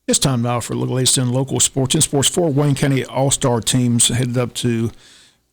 It's time now for a look at the latest in local sports. In sports, 4 Wayne County All-Star teams headed up to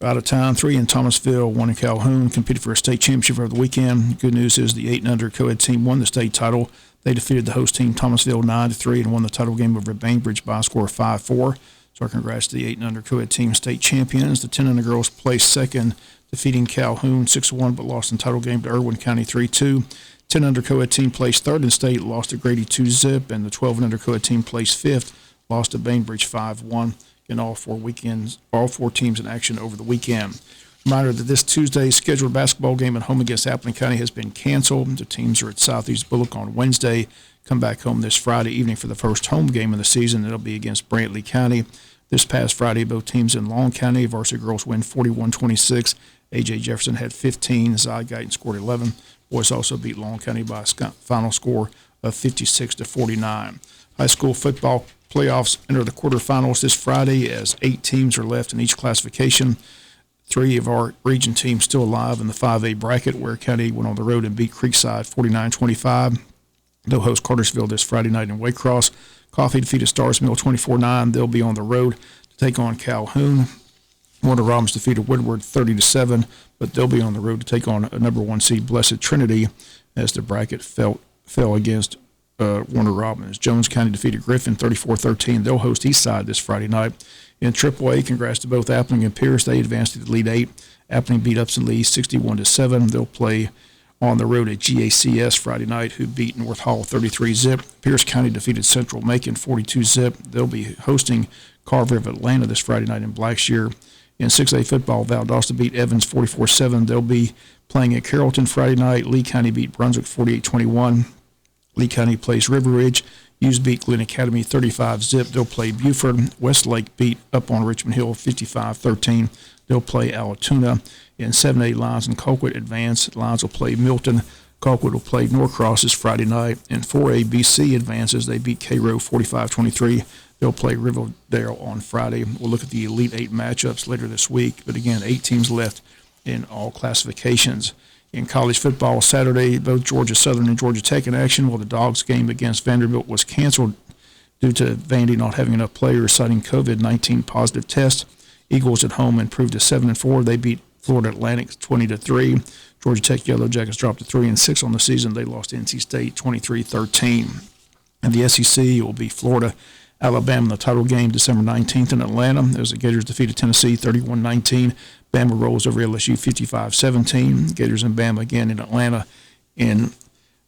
out of town. 3 in Thomasville, 1 in Calhoun, competed for a state championship over the weekend. Good news is the 8 and under co-ed team won the state title. They defeated the host team Thomasville 9-3 and won the title game over Bainbridge by a score of 5-4. So our congrats to the 8 and under co-ed team state champions. The 10 under girls placed second, defeating Calhoun 6-1, but lost in title game to Irwin County 3-2. 10 under co-ed team placed third in state, lost to Grady 2-zip, and the 12 and under co-ed team placed fifth, lost to Bainbridge 5-1. In all 4 teams in action over the weekend. Reminder that this Tuesday's scheduled basketball game at home against Appling County has been canceled. The teams are at Southeast Bullock on Wednesday. Come back home this Friday evening for the first home game of the season. It'll be against Brantley County. This past Friday, both teams in Long County. Varsity girls win 41-26. A.J. Jefferson had 15. Zy Guyton scored 11. Boys also beat Long County by a final score of 56-49. High school football playoffs enter the quarterfinals this Friday as 8 teams are left in each classification. 3 of our region teams still alive in the 5A bracket. Ware County went on the road and beat Creekside 49-25. They'll host Cartersville this Friday night in Waycross. Coffee defeated Stars Mill 24-9. They'll be on the road to take on Calhoun. Warner Robins defeated Woodward 30-7, but they'll be on the road to take on a number 1 seed Blessed Trinity as the bracket fell against Warner Robins. Jones County defeated Griffin 34-13. They'll host Eastside this Friday night. In AAA, congrats to both Appling and Pierce. They advanced to the Elite 8. Appling beat Upson Lee 61-7. They'll play on the road at GACS Friday night, who beat North Hall 33-zip. Pierce County defeated Central Macon 42-zip. They'll be hosting Carver of Atlanta this Friday night in Blackshear. In 6A football, Valdosta beat Evans 44-7. They'll be playing at Carrollton Friday night. Lee County beat Brunswick 48-21. Lee County plays River Ridge. Hughes beat Glen Academy 35-zip. They'll play Buford. Westlake beat up on Richmond Hill 55-13. They'll play Alatoona. In 7A, Lyons and Colquitt advance. Lyons will play Milton. Colquitt will play Norcross this Friday night. In 4A, BC advances. They beat Cairo 45-23. They'll play Riverdale on Friday. We'll look at the Elite 8 matchups later this week. But again, 8 teams left in all classifications. In college football, Saturday, both Georgia Southern and Georgia Tech in action, while the Dogs game against Vanderbilt was canceled due to Vandy not having enough players, citing COVID-19 positive tests. Eagles at home improved to 7-4. They beat Florida Atlantic 20-3. Georgia Tech Yellow Jackets dropped to 3-6 on the season. They lost to NC State 23-13. And the SEC will be Florida, Alabama in the title game December 19th in Atlanta as the Gators defeated Tennessee 31-19. Bama rolls over LSU 55-17. Gators and Bama again in Atlanta in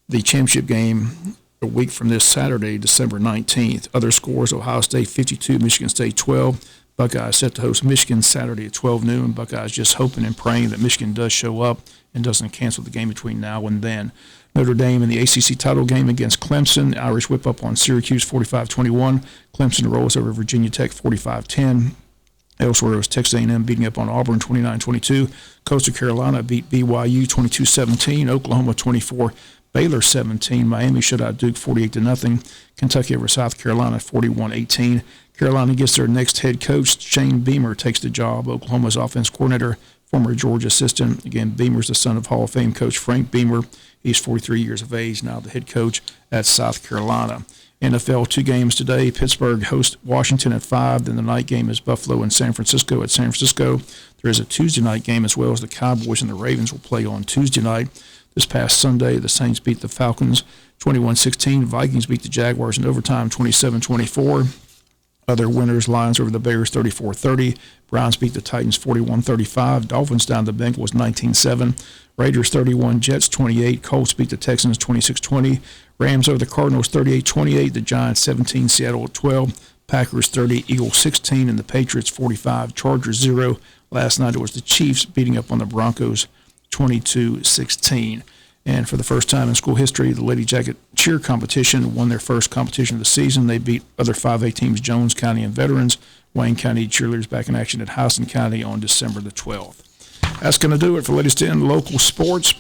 the championship game a week from this Saturday, December 19th. Other scores, Ohio State 52, Michigan State 12. Buckeyes set to host Michigan Saturday at 12 noon. Buckeyes just hoping and praying that Michigan does show up and doesn't cancel the game between now and then. Notre Dame in the ACC title game against Clemson. The Irish whip up on Syracuse 45-21. Clemson rolls over Virginia Tech 45-10. Elsewhere, it was Texas A&M beating up on Auburn 29-22. Coastal Carolina beat BYU 22-17. Oklahoma 24. Baylor 17. Miami shut out Duke 48-0. Kentucky over South Carolina 41-18. Carolina gets their next head coach. Shane Beamer takes the job. Oklahoma's offense coordinator, former Georgia assistant. Again, Beamer's the son of Hall of Fame coach Frank Beamer. He's 43 years of age, now the head coach at South Carolina. NFL 2 games today. Pittsburgh hosts Washington at 5. Then the night game is Buffalo and San Francisco at San Francisco. There is a Tuesday night game as well as the Cowboys and the Ravens will play on Tuesday night. This past Sunday, the Saints beat the Falcons 21-16. Vikings beat the Jaguars in overtime 27-24. Other winners, Lions over the Bears 34-30. Browns beat the Titans 41-35. Dolphins down the Bengals 19-7. Raiders 31, Jets 28. Colts beat the Texans 26-20. Rams over the Cardinals 38-28. The Giants 17, Seattle at 12. Packers 30, Eagles 16, and the Patriots 45, Chargers 0. Last night it was the Chiefs beating up on the Broncos 22-16. And for the first time in school history, the Lady Jacket cheer competition won their first competition of the season. They beat other 5A teams, Jones County and Veterans. Wayne County cheerleaders back in action at Houston County on December the 12th. That's going to do it for latest in local sports.